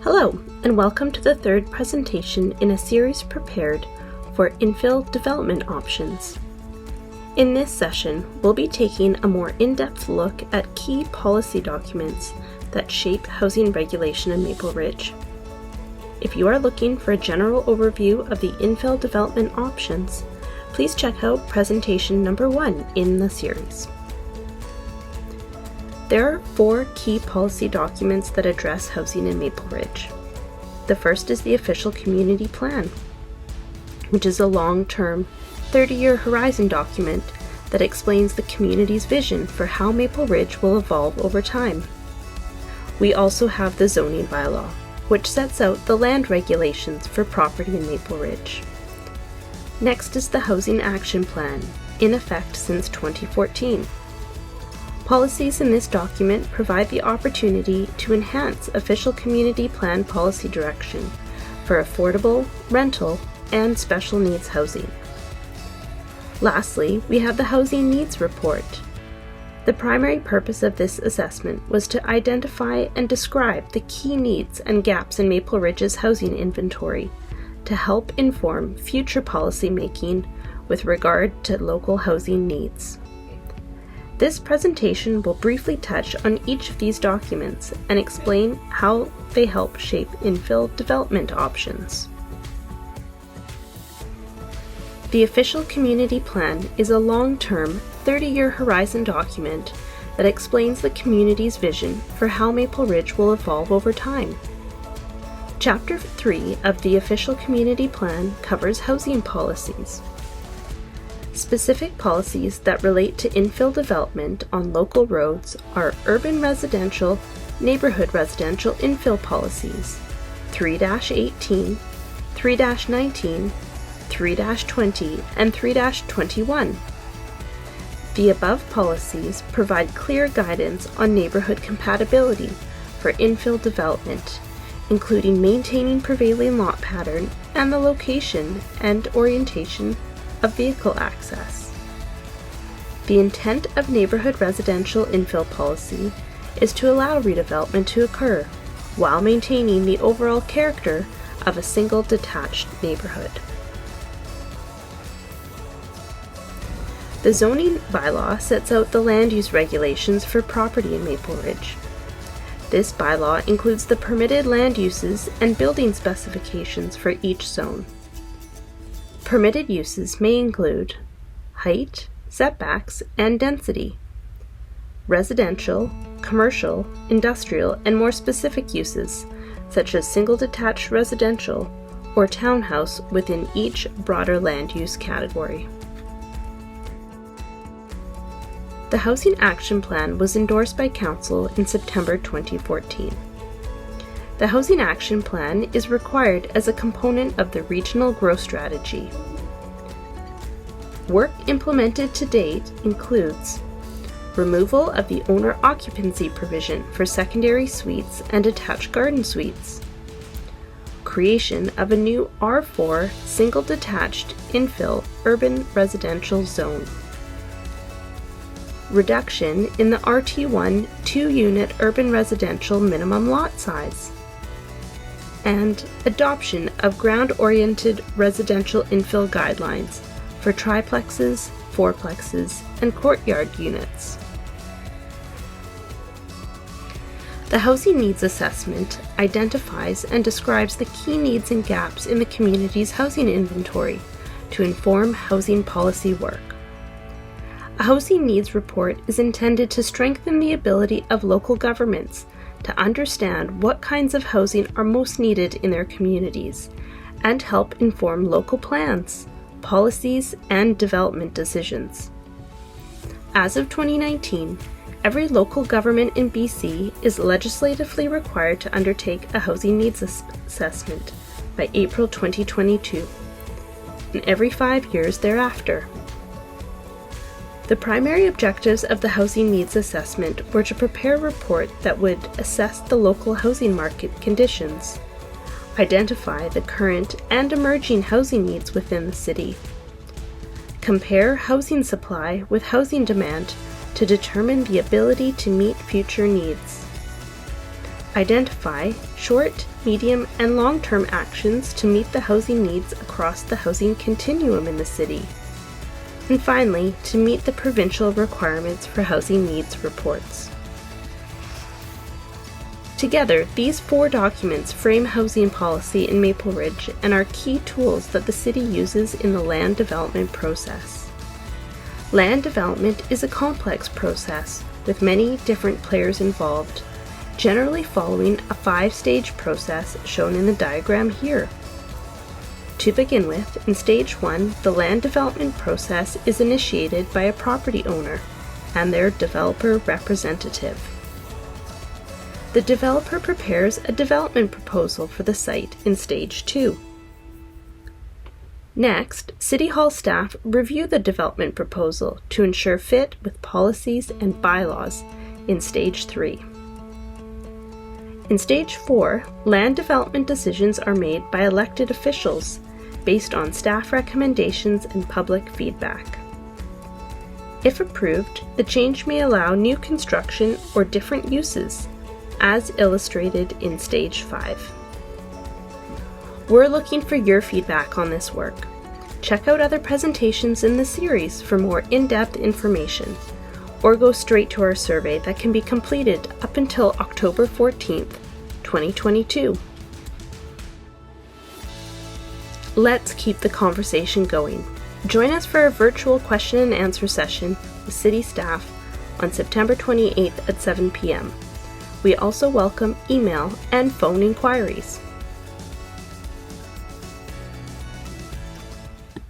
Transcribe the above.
Hello, and welcome to the third presentation in a series prepared for infill development options. In this session, we'll be taking a more in-depth look at key policy documents that shape housing regulation in Maple Ridge. If you are looking for a general overview of the infill development options, please check out presentation number 1 in the series. There are 4 key policy documents that address housing in Maple Ridge. The first is the Official Community Plan, which is a long-term, 30-year horizon document that explains the community's vision for how Maple Ridge will evolve over time. We also have the Zoning Bylaw, which sets out the land regulations for property in Maple Ridge. Next is the Housing Action Plan, in effect since 2014. Policies in this document provide the opportunity to enhance Official Community Plan policy direction for affordable, rental, and special needs housing. Lastly, we have the Housing Needs Report. The primary purpose of this assessment was to identify and describe the key needs and gaps in Maple Ridge's housing inventory to help inform future policy making with regard to local housing needs. This presentation will briefly touch on each of these documents and explain how they help shape infill development options. The Official Community Plan is a long-term, 30-year horizon document that explains the community's vision for how Maple Ridge will evolve over time. Chapter 3 of the Official Community Plan covers housing policies. Specific policies that relate to infill development on local roads are urban residential, neighborhood residential infill policies 3-18, 3-19, 3-20, and 3-21. The above policies provide clear guidance on neighborhood compatibility for infill development, including maintaining prevailing lot pattern and the location and orientation of vehicle access. The intent of neighborhood residential infill policy is to allow redevelopment to occur while maintaining the overall character of a single detached neighborhood. The Zoning Bylaw sets out the land use regulations for property in Maple Ridge. This bylaw includes the permitted land uses and building specifications for each zone. Permitted uses may include height, setbacks, and density, residential, commercial, industrial, and more specific uses, such as single detached residential or townhouse within each broader land use category. The Housing Action Plan was endorsed by Council in September 2014. The Housing Action Plan is required as a component of the Regional Growth Strategy. Work implemented to date includes removal of the owner occupancy provision for secondary suites and attached garden suites, creation of a new R4 single detached infill urban residential zone, reduction in the RT1 2-unit urban residential minimum lot size, and adoption of ground-oriented residential infill guidelines for triplexes, fourplexes, and courtyard units. The Housing Needs Assessment identifies and describes the key needs and gaps in the community's housing inventory to inform housing policy work. A Housing Needs Report is intended to strengthen the ability of local governments to understand what kinds of housing are most needed in their communities and help inform local plans, policies, and development decisions. As of 2019, every local government in BC is legislatively required to undertake a housing needs assessment by April 2022, and every 5 years thereafter. The primary objectives of the Housing Needs Assessment were to prepare a report that would assess the local housing market conditions, identify the current and emerging housing needs within the city, compare housing supply with housing demand to determine the ability to meet future needs, Identify short, medium, and long-term actions to meet the housing needs across the housing continuum in the city. And finally, to meet the provincial requirements for housing needs reports. Together, these 4 documents frame housing policy in Maple Ridge and are key tools that the city uses in the land development process. Land development is a complex process with many different players involved, generally following a 5-stage process shown in the diagram here. To begin with, in Stage 1, the land development process is initiated by a property owner and their developer representative. The developer prepares a development proposal for the site in Stage 2. Next, City Hall staff review the development proposal to ensure fit with policies and bylaws in Stage 3. In Stage 4, land development decisions are made by elected officials based on staff recommendations and public feedback. If approved, the change may allow new construction or different uses, as illustrated in Stage 5. We're looking for your feedback on this work. Check out other presentations in the series for more in-depth information, or go straight to our survey that can be completed up until October 14th, 2022. Let's keep the conversation going. Join us for a virtual question and answer session with city staff on September 28th at 7 p.m. We also welcome email and phone inquiries.